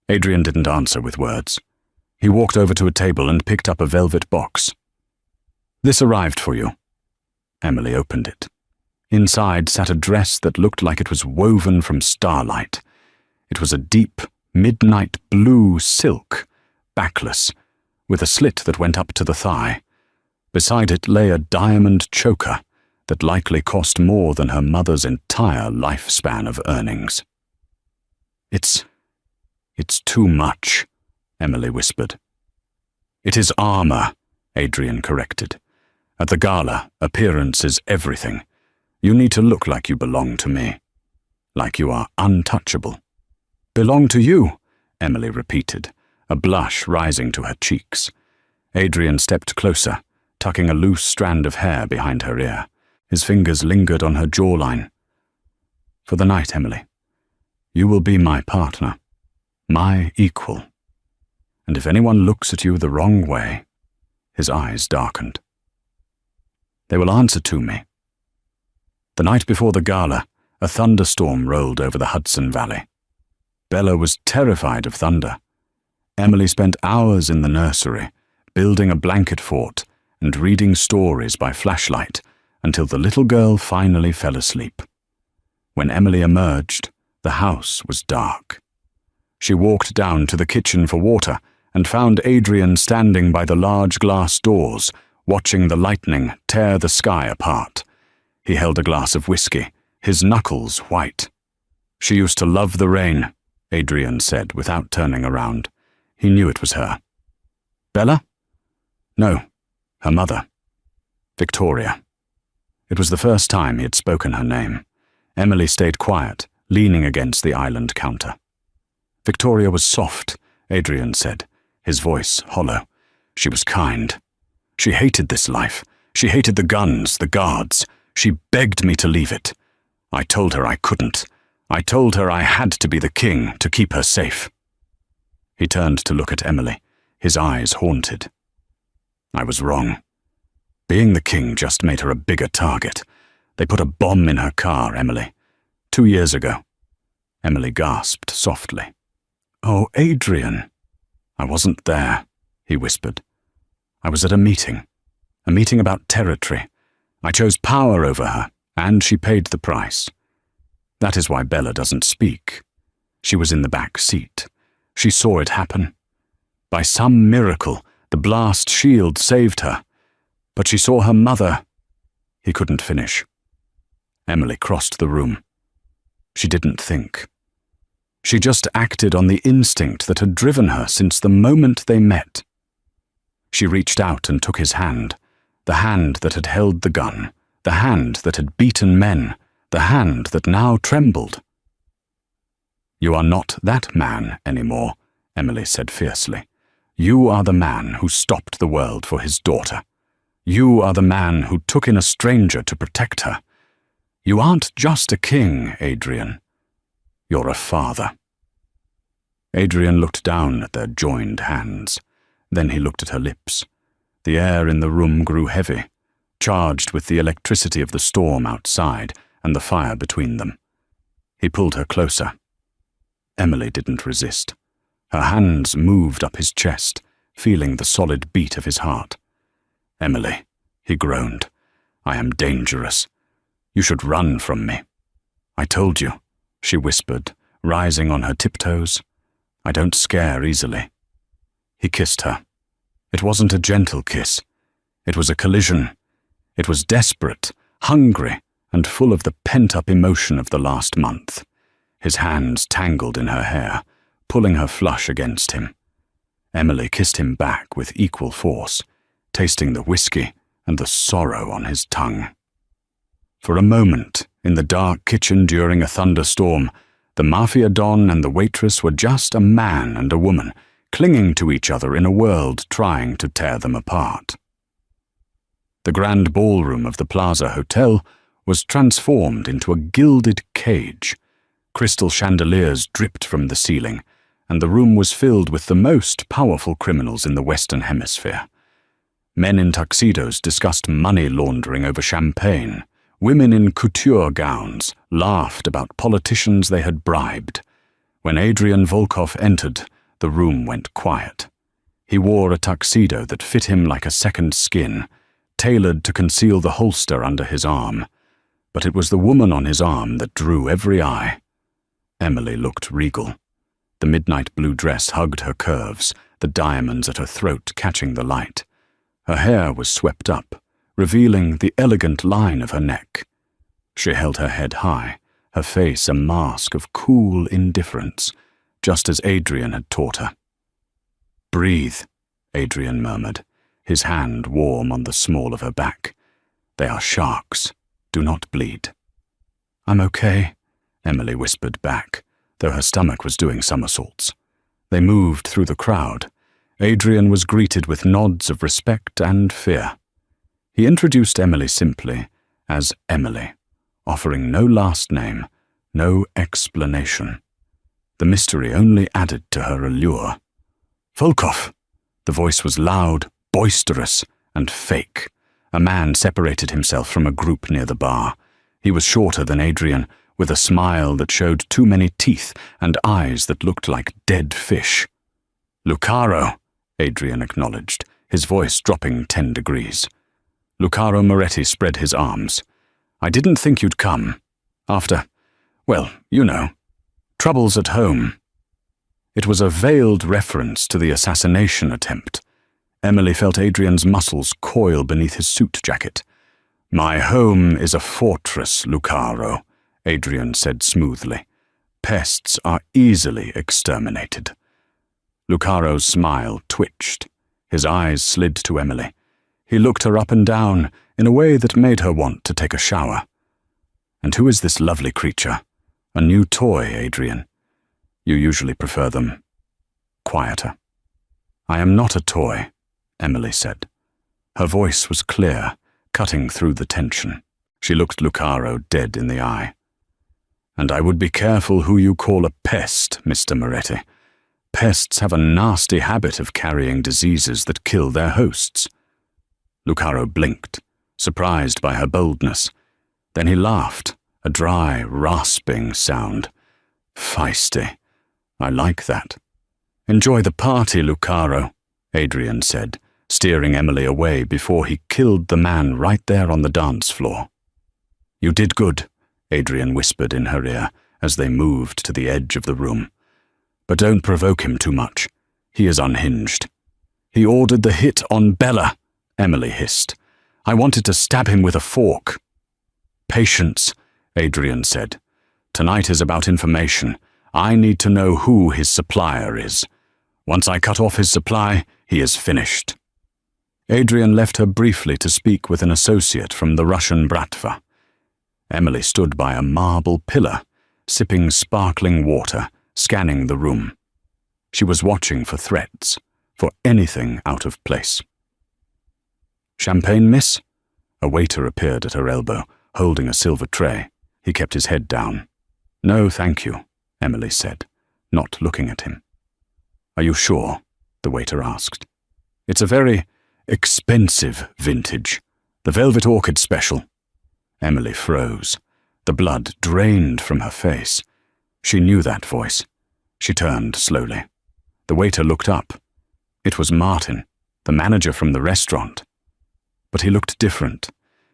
Adrian didn't answer with words. He walked over to a table and picked up a velvet box. "This arrived for you." Emily opened it. Inside sat a dress that looked like it was woven from starlight. It was a deep, midnight blue silk, backless, with a slit that went up to the thigh. Beside it lay a diamond choker that likely cost more than her mother's entire lifespan of earnings. It's too much," Emily whispered. "It is armor," Adrian corrected. "At the gala, appearance is everything. You need to look like you belong to me. Like you are untouchable." "Belong to you?" Emily repeated, a blush rising to her cheeks. Adrian stepped closer, tucking a loose strand of hair behind her ear. His fingers lingered on her jawline. "For the night, Emily, you will be my partner, my equal. And if anyone looks at you the wrong way," his eyes darkened, "they will answer to me." The night before the gala, a thunderstorm rolled over the Hudson Valley. Bella was terrified of thunder. Emily spent hours in the nursery, building a blanket fort and reading stories by flashlight until the little girl finally fell asleep. When Emily emerged, the house was dark. She walked down to the kitchen for water and found Adrian standing by the large glass doors, watching the lightning tear the sky apart. He held a glass of whiskey, his knuckles white. "She used to love the rain," Adrian said without turning around. He knew it was her. "Bella?" "No, her mother. Victoria." It was the first time he had spoken her name. Emily stayed quiet, leaning against the island counter. "Victoria was soft," Adrian said, his voice hollow. "She was kind. She hated this life. She hated the guns, the guards. She begged me to leave it. I told her I couldn't. I told her I had to be the king to keep her safe." He turned to look at Emily, his eyes haunted. "I was wrong. Being the king just made her a bigger target. They put a bomb in her car, Emily. 2 years ago. Emily gasped softly. Oh, Adrian. I wasn't there, he whispered. I was at a meeting about territory. I chose power over her, and she paid the price. That is why Bella doesn't speak. She was in the back seat. She saw it happen. By some miracle, the blast shield saved her. But she saw her mother. He couldn't finish. Emily crossed the room. She didn't think. She just acted on the instinct that had driven her since the moment they met. She reached out and took his hand, the hand that had held the gun, the hand that had beaten men, the hand that now trembled. You are not that man anymore, Emily said fiercely. You are the man who stopped the world for his daughter. You are the man who took in a stranger to protect her. You aren't just a king, Adrian. You're a father. Adrian looked down at their joined hands. Then he looked at her lips. The air in the room grew heavy, charged with the electricity of the storm outside and the fire between them. He pulled her closer. Emily didn't resist. Her hands moved up his chest, feeling the solid beat of his heart. Emily, he groaned, I am dangerous. You should run from me. I told you, she whispered, rising on her tiptoes. I don't scare easily. He kissed her. It wasn't a gentle kiss. It was a collision. It was desperate, hungry, and full of the pent-up emotion of the last month. His hands tangled in her hair, pulling her flush against him. Emily kissed him back with equal force, tasting the whiskey and the sorrow on his tongue. For a moment, in the dark kitchen during a thunderstorm, the Mafia Don and the Waitress were just a man and a woman, clinging to each other in a world trying to tear them apart. The grand ballroom of the Plaza Hotel was transformed into a gilded cage. Crystal chandeliers dripped from the ceiling, and the room was filled with the most powerful criminals in the Western Hemisphere. Men in tuxedos discussed money laundering over champagne. Women in couture gowns laughed about politicians they had bribed. When Adrian Volkov entered, the room went quiet. He wore a tuxedo that fit him like a second skin, tailored to conceal the holster under his arm. But it was the woman on his arm that drew every eye. Emily looked regal. The midnight blue dress hugged her curves, the diamonds at her throat catching the light. Her hair was swept up, revealing the elegant line of her neck. She held her head high, her face a mask of cool indifference, just as Adrian had taught her. Breathe, Adrian murmured, his hand warm on the small of her back. They are sharks. Do not bleed. I'm okay, Emily whispered back, though her stomach was doing somersaults. They moved through the crowd. Adrian was greeted with nods of respect and fear. He introduced Emily simply as Emily, offering no last name, no explanation. The mystery only added to her allure. Volkov! The voice was loud, boisterous, and fake. A man separated himself from a group near the bar. He was shorter than Adrian, with a smile that showed too many teeth and eyes that looked like dead fish. Lucaro, Adrian acknowledged, his voice dropping 10 degrees. Lucaro Moretti spread his arms. I didn't think you'd come. After, well, you know, troubles at home. It was a veiled reference to the assassination attempt. Emily felt Adrian's muscles coil beneath his suit jacket. My home is a fortress, Lucaro, Adrian said smoothly. Pests are easily exterminated. Lucaro's smile twitched. His eyes slid to Emily. He looked her up and down in a way that made her want to take a shower. And who is this lovely creature? A new toy, Adrian. You usually prefer them quieter. I am not a toy, Emily said. Her voice was clear, cutting through the tension. She looked Lucaro dead in the eye. And I would be careful who you call a pest, Mr. Moretti. Pests have a nasty habit of carrying diseases that kill their hosts. Lucaro blinked, surprised by her boldness. Then he laughed, a dry, rasping sound. Feisty. I like that. Enjoy the party, Lucaro, Adrian said, steering Emily away before he killed the man right there on the dance floor. You did good, Adrian whispered in her ear as they moved to the edge of the room. But don't provoke him too much. He is unhinged. He ordered the hit on Bella, Emily hissed. I wanted to stab him with a fork. Patience, Adrian said. Tonight is about information. I need to know who his supplier is. Once I cut off his supply, he is finished. Adrian left her briefly to speak with an associate from the Russian Bratva. Emily stood by a marble pillar, sipping sparkling water, scanning the room. She was watching for threats, for anything out of place. Champagne, miss? A waiter appeared at her elbow, holding a silver tray. He kept his head down. No, thank you, Emily said, not looking at him. Are you sure? The waiter asked. It's a very expensive vintage, the Velvet Orchid Special. Emily froze. The blood drained from her face. She knew that voice. She turned slowly. The waiter looked up. It was Martin, the manager from the restaurant. But he looked different.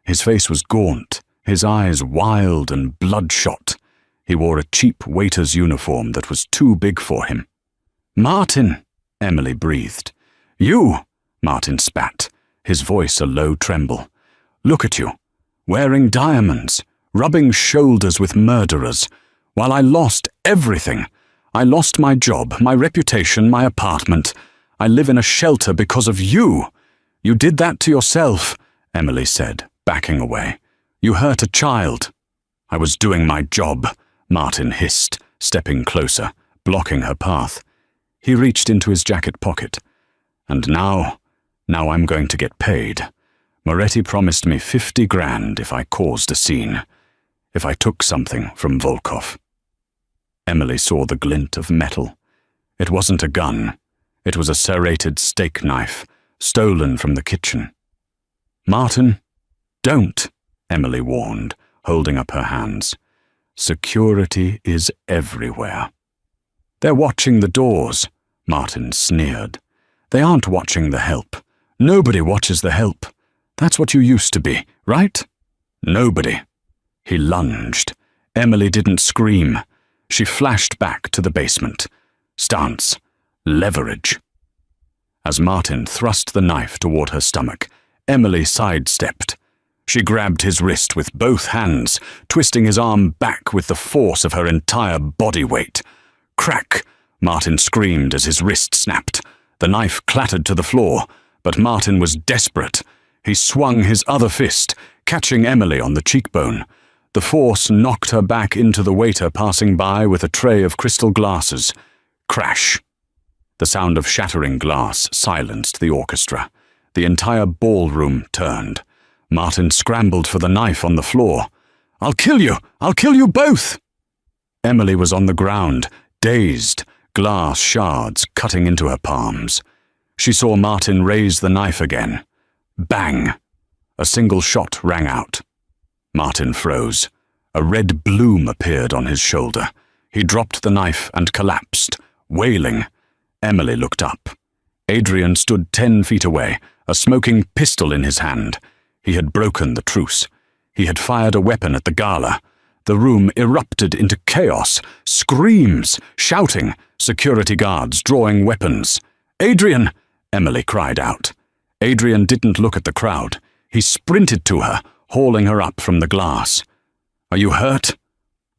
His face was gaunt, his eyes wild and bloodshot. He wore a cheap waiter's uniform that was too big for him. Martin, Emily breathed. You, Martin spat, his voice a low tremble. Look at you, wearing diamonds, rubbing shoulders with murderers, while I lost everything. I lost my job, my reputation, my apartment. I live in a shelter because of you. You did that to yourself, Emily said, backing away. You hurt a child. I was doing my job, Martin hissed, stepping closer, blocking her path. He reached into his jacket pocket. And now I'm going to get paid. Moretti promised me 50 grand if I caused a scene, if I took something from Volkov. Emily saw the glint of metal. It wasn't a gun. It was a serrated steak knife, stolen from the kitchen. Martin, don't, Emily warned, holding up her hands. Security is everywhere. They're watching the doors, Martin sneered. They aren't watching the help. Nobody watches the help. That's what you used to be, right? Nobody. He lunged. Emily didn't scream. She flashed back to the basement. Stance. Leverage. As Martin thrust the knife toward her stomach, Emily sidestepped. She grabbed his wrist with both hands, twisting his arm back with the force of her entire body weight. Crack! Martin screamed as his wrist snapped. The knife clattered to the floor, but Martin was desperate. He swung his other fist, catching Emily on the cheekbone. The force knocked her back into the waiter passing by with a tray of crystal glasses. Crash! The sound of shattering glass silenced the orchestra. The entire ballroom turned. Martin scrambled for the knife on the floor. I'll kill you! I'll kill you both! Emily was on the ground, dazed, glass shards cutting into her palms. She saw Martin raise the knife again. Bang! A single shot rang out. Martin froze. A red bloom appeared on his shoulder. He dropped the knife and collapsed, wailing. Emily looked up. Adrian stood 10 feet away, a smoking pistol in his hand. He had broken the truce. He had fired a weapon at the gala. The room erupted into chaos, screams, shouting, security guards drawing weapons. Adrian! Emily cried out. Adrian didn't look at the crowd. He sprinted to her, hauling her up from the glass. Are you hurt?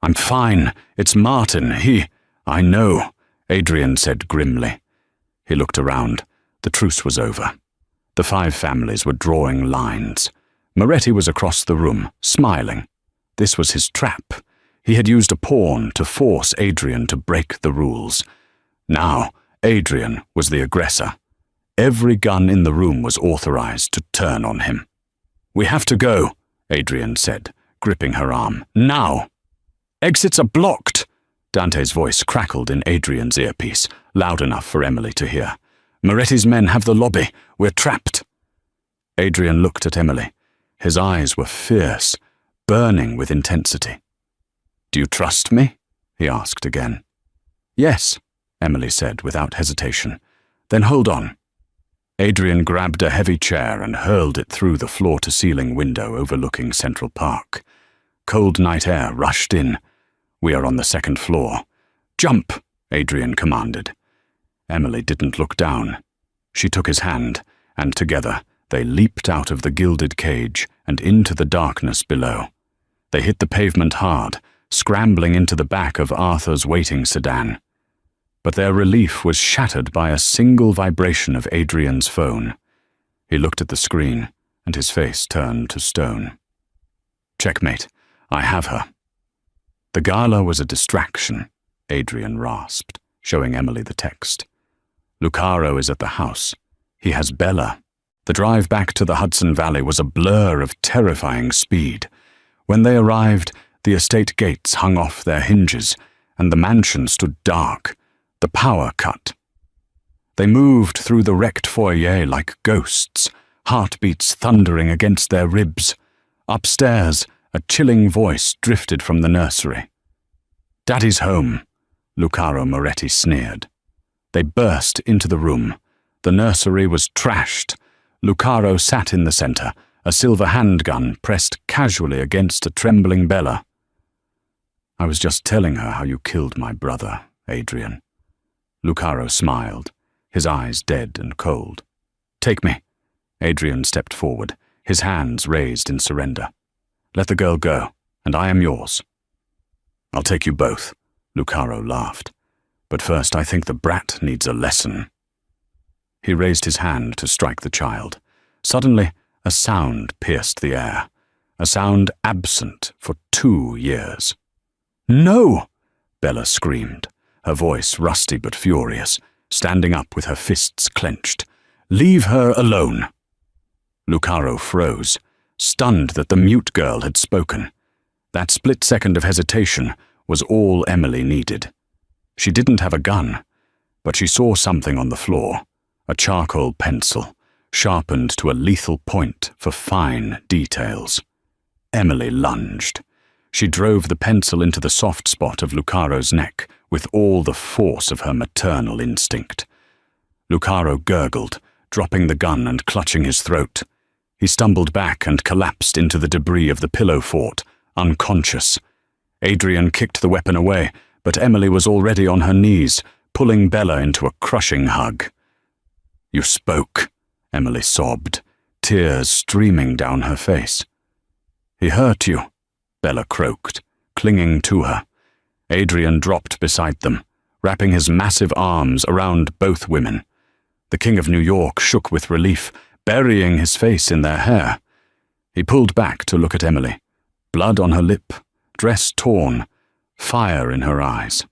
I'm fine. It's Martin. I know, Adrian said grimly. He looked around. The truce was over. The 5 families were drawing lines. Moretti was across the room, smiling. This was his trap. He had used a pawn to force Adrian to break the rules. Now, Adrian was the aggressor. Every gun in the room was authorized to turn on him. We have to go, Adrian said, gripping her arm. Now! Exits are blocked! Dante's voice crackled in Adrian's earpiece, loud enough for Emily to hear. Moretti's men have the lobby. We're trapped. Adrian looked at Emily. His eyes were fierce, burning with intensity. "Do you trust me?" he asked again. "Yes," Emily said without hesitation. "Then hold on." Adrian grabbed a heavy chair and hurled it through the floor-to-ceiling window overlooking Central Park. Cold night air rushed in. "We are on the second floor." "Jump!" Adrian commanded. Emily didn't look down. She took his hand, and together they leaped out of the gilded cage and into the darkness below. They hit the pavement hard, scrambling into the back of Arthur's waiting sedan. But their relief was shattered by a single vibration of Adrian's phone. He looked at the screen, and his face turned to stone. "Checkmate. I have her." "The gala was a distraction," Adrian rasped, showing Emily the text. "Lucaro is at the house. He has Bella." The drive back to the Hudson Valley was a blur of terrifying speed. When they arrived, the estate gates hung off their hinges, and the mansion stood dark, the power cut. They moved through the wrecked foyer like ghosts, heartbeats thundering against their ribs. Upstairs, a chilling voice drifted from the nursery. "Daddy's home," Lucaro Moretti sneered. They burst into the room. The nursery was trashed. Lucaro sat in the center, a silver handgun pressed casually against a trembling Bella. "I was just telling her how you killed my brother, Adrian." Lucaro smiled, his eyes dead and cold. "Take me." Adrian stepped forward, his hands raised in surrender. "Let the girl go, and I am yours." "I'll take you both," Lucaro laughed. "But first I think the brat needs a lesson." He raised his hand to strike the child. Suddenly, a sound pierced the air, a sound absent for 2 years. "No!" Bella screamed, her voice rusty but furious, standing up with her fists clenched. "Leave her alone." Lucaro froze, stunned that the mute girl had spoken. That split second of hesitation was all Emily needed. She didn't have a gun, but she saw something on the floor, a charcoal pencil, sharpened to a lethal point for fine details. Emily lunged. She drove the pencil into the soft spot of Lucaro's neck with all the force of her maternal instinct. Lucaro gurgled, dropping the gun and clutching his throat. He stumbled back and collapsed into the debris of the pillow fort, unconscious. Adrian kicked the weapon away, but Emily was already on her knees, pulling Bella into a crushing hug. "You spoke," Emily sobbed, tears streaming down her face. "He hurt you," Bella croaked, clinging to her. Adrian dropped beside them, wrapping his massive arms around both women. The King of New York shook with relief, burying his face in their hair. He pulled back to look at Emily, blood on her lip, dress torn, fire in her eyes.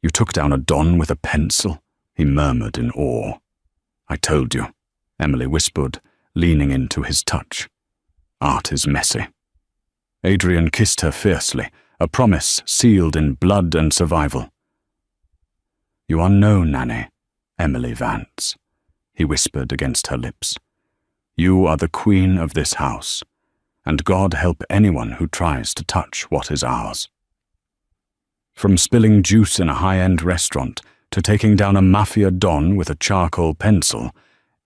"You took down a Don with a pencil," he murmured in awe. "I told you," Emily whispered, leaning into his touch. "Art is messy." Adrian kissed her fiercely, a promise sealed in blood and survival. "You are no nanny, Emily Vance," he whispered against her lips. "You are the queen of this house, and God help anyone who tries to touch what is ours." From spilling juice in a high-end restaurant to taking down a Mafia Don with a charcoal pencil,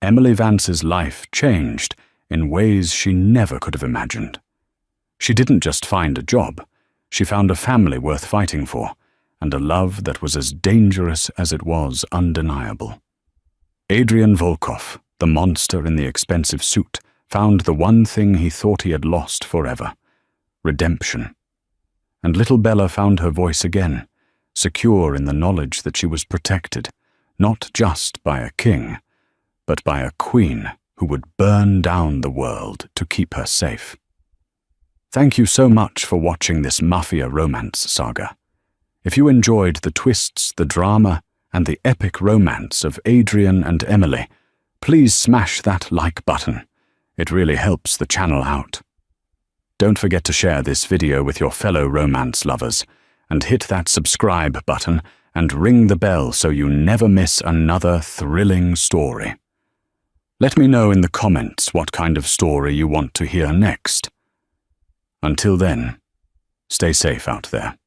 Emily Vance's life changed in ways she never could have imagined. She didn't just find a job, she found a family worth fighting for, and a love that was as dangerous as it was undeniable. Adrian Volkov, the monster in the expensive suit, found the one thing he thought he had lost forever: redemption. And little Bella found her voice again, secure in the knowledge that she was protected, not just by a king, but by a queen who would burn down the world to keep her safe. Thank you so much for watching this Mafia romance saga. If you enjoyed the twists, the drama, and the epic romance of Adrian and Emily, please smash that like button. It really helps the channel out. Don't forget to share this video with your fellow romance lovers, and hit that subscribe button and ring the bell so you never miss another thrilling story. Let me know in the comments what kind of story you want to hear next. Until then, stay safe out there.